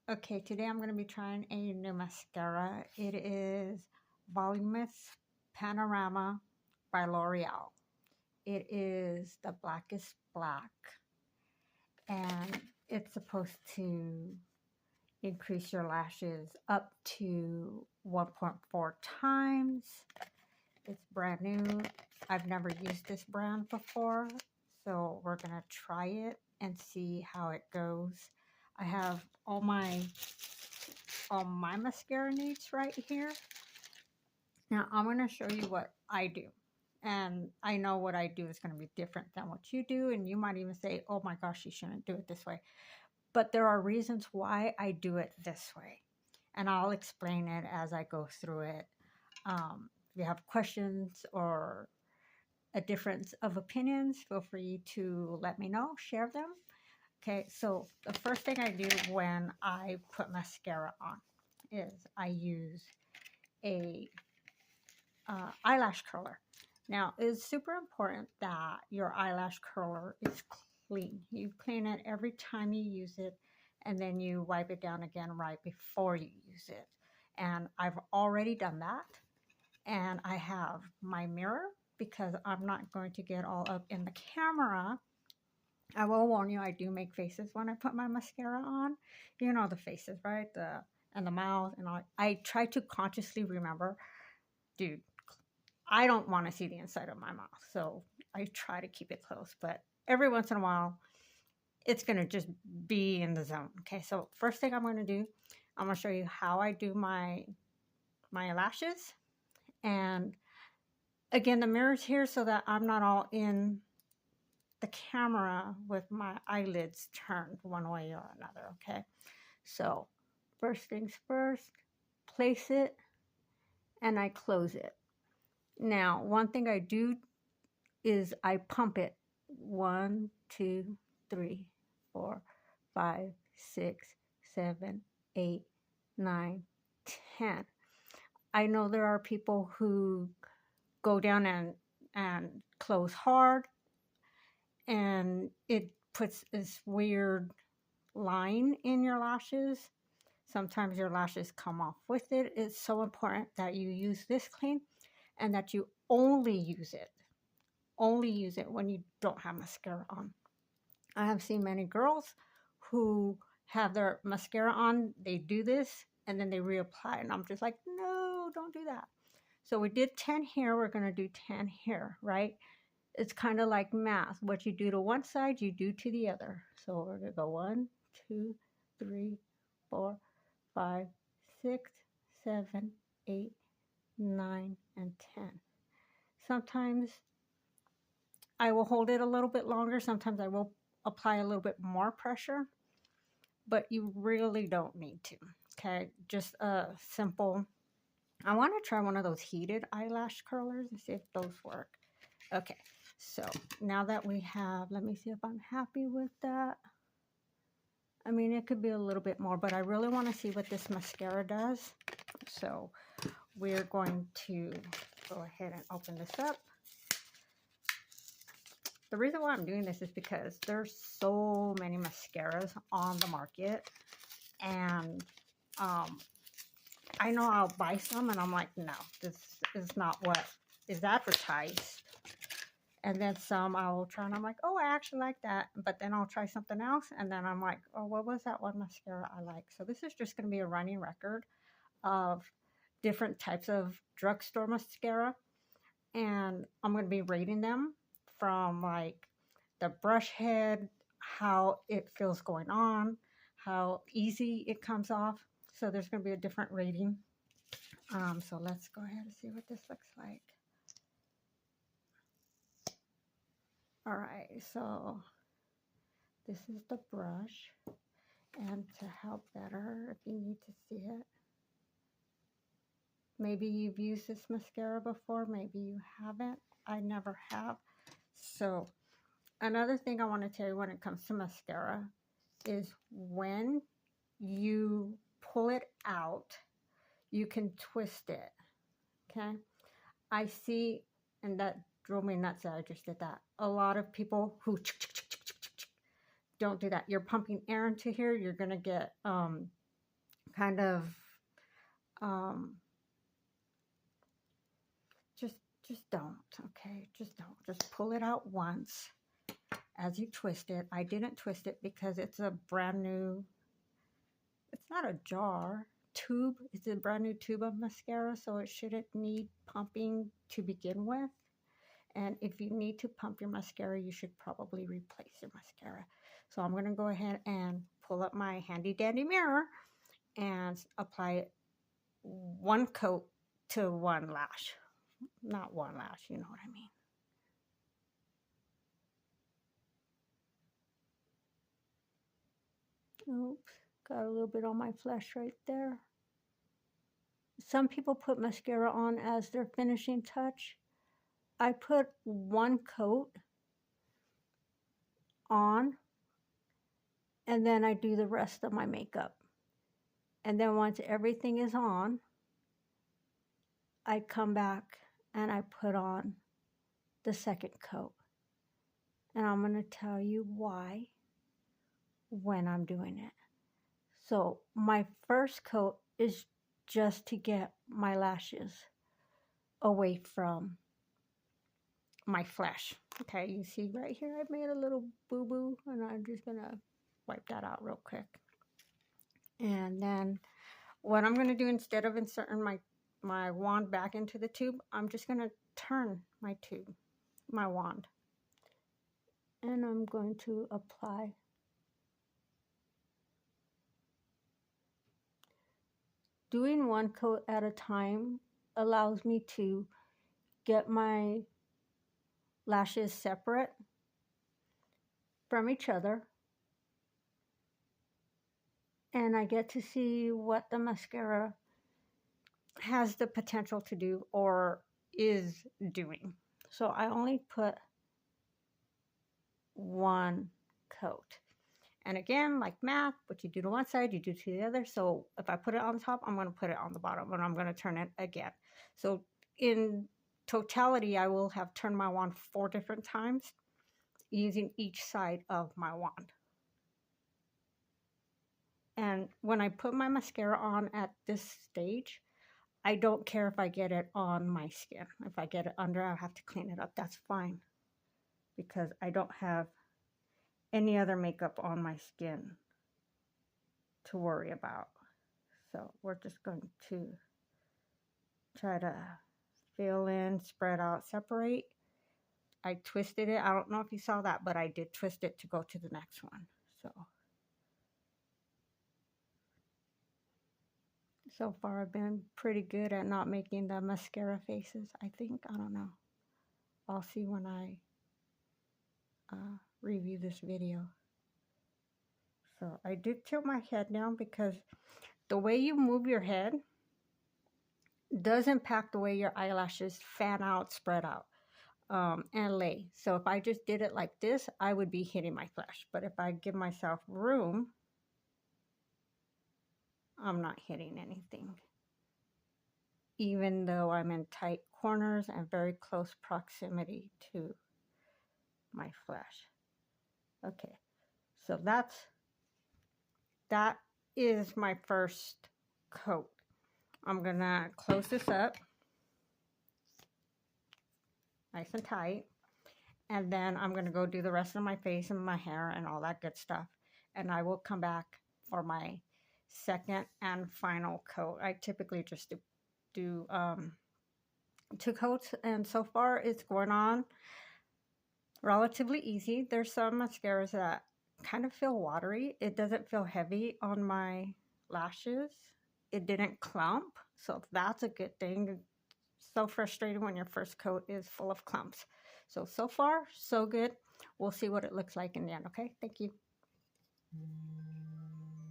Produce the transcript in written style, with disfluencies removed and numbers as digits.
Okay, today I'm going to be trying a new mascara. It is Voluminous Panorama by L'Oreal. It is the Blackest Black, and it's supposed to increase your lashes up to 1.4 times. It's brand new. I've never used this brand before, so we're going to try it and see how it goes. I have all my mascara needs right here. Now I'm going to show you what I do. And I know what I do is going to be different than what you do. And you might even say, oh my gosh, you shouldn't do it this way. But there are reasons why I do it this way. And I'll explain it as I go through it. If you have questions or a difference of opinions, feel free to let me know, share them. Okay, so the first thing I do when I put mascara on is I use a eyelash curler. Now, it's super important that your eyelash curler is clean. You clean it every time you use it, and then you wipe it down again right before you use it. And I've already done that. And I have my mirror because I'm not going to get all up in the camera. I will warn you, I do make faces when I put my mascara on. You know the faces, right? And the mouth and all. I try to consciously remember, dude, I don't want to see the inside of my mouth. So I try to keep it close. But every once in a while, it's going to just be in the zone. Okay, so first thing I'm going to do, I'm going to show you how I do my lashes. And again, the mirror's here so that I'm not all in the camera with my eyelids turned one way or another, okay? So first things first, place it and I close it. Now, one thing I do is I pump it 1, 2, 3, 4, 5, 6, 7, 8, 9, 10. I know there are people who go down and close hard, and it puts this weird line in your lashes. Sometimes your lashes come off with it. It's so important that you use this clean and that you only use it when you don't have mascara on. I have seen many girls who have their mascara on, they do this, and then they reapply. And I'm just like, no, don't do that. So we did 10 here. We're going to do 10 here, right? It's kind of like math. What you do to one side, you do to the other. So we're going to go 1, 2, 3, 4, 5, 6, 7, 8, 9, and 10. Sometimes I will hold it a little bit longer. Sometimes I will apply a little bit more pressure, but you really don't need to. Okay, just a simple. I want to try one of those heated eyelash curlers and see if those work. Okay, so now that we have, let me see if I'm happy with that. I mean, it could be a little bit more, but I really want to see what this mascara does. So we're going to go ahead and open this up. The reason why I'm doing this is because there's so many mascaras on the market, and I know I'll buy some and I'm like, no, this is not what is advertised. And then some I will try and I'm like, oh, I actually like that. But then I'll try something else. And then I'm like, oh, what was that one mascara I like? So this is just going to be a running record of different types of drugstore mascara. And I'm going to be rating them from like the brush head, how it feels going on, how easy it comes off. So there's going to be a different rating. So let's go ahead and see what this looks like. All right, so this is the brush. And to help better, if you need to see it, maybe you've used this mascara before, maybe you haven't. I never have. So another thing I want to tell you when it comes to mascara is when you pull it out, you can twist it, okay? I see, and that drove me nuts that I just did that. A lot of people who don't do that. You're pumping air into here, you're going to get kind of um, just don't, okay? Just don't. Just pull it out once as you twist it. I didn't twist it because it's a brand new, it's not a jar, tube. It's a brand new tube of mascara, so it shouldn't need pumping to begin with. And if you need to pump your mascara, you should probably replace your mascara. So I'm going to go ahead and pull up my handy dandy mirror and apply one coat to one lash. Not one lash, you know what I mean. Oops, got a little bit on my flesh right there. Some people put mascara on as their finishing touch. I put one coat on and then I do the rest of my makeup. And then once everything is on, I come back and I put on the second coat. And I'm going to tell you why when I'm doing it. So my first coat is just to get my lashes away from my flesh. Okay, you see right here, I made a little boo-boo, and I'm just going to wipe that out real quick. And then what I'm going to do, instead of inserting my wand back into the tube, I'm just going to turn my tube, my wand. And I'm going to apply. Doing one coat at a time allows me to get my lashes separate from each other. And I get to see what the mascara has the potential to do or is doing. So I only put one coat. And again, like math, what you do to one side, you do to the other. So if I put it on top, I'm going to put it on the bottom, and I'm going to turn it again. So in totality, I will have turned my wand 4 different times using each side of my wand. And when I put my mascara on at this stage, I don't care if I get it on my skin. If I get it under, I'll have to clean it up. That's fine, because I don't have any other makeup on my skin to worry about. So we're just going to try to fill in, spread out, separate. I twisted it. I don't know if you saw that, but I did twist it to go to the next one. So far I've been pretty good at not making the mascara faces, I think. I don't know. I'll see when I review this video. So I did tilt my head down because the way you move your head does impact the way your eyelashes fan out, spread out, and lay. So if I just did it like this, I would be hitting my flesh. But if I give myself room, I'm not hitting anything, even though I'm in tight corners and very close proximity to my flesh. Okay, so that is my first coat. I'm gonna close this up nice and tight, and then I'm gonna go do the rest of my face and my hair and all that good stuff, and I will come back for my second and final coat. I typically just do 2 coats, and so far it's going on relatively easy. There's some mascaras that kind of feel watery. It doesn't feel heavy on my lashes. It didn't clump, so that's a good thing. So frustrating when your first coat is full of clumps. So far, so good. We'll see what it looks like in the end, okay? Thank you.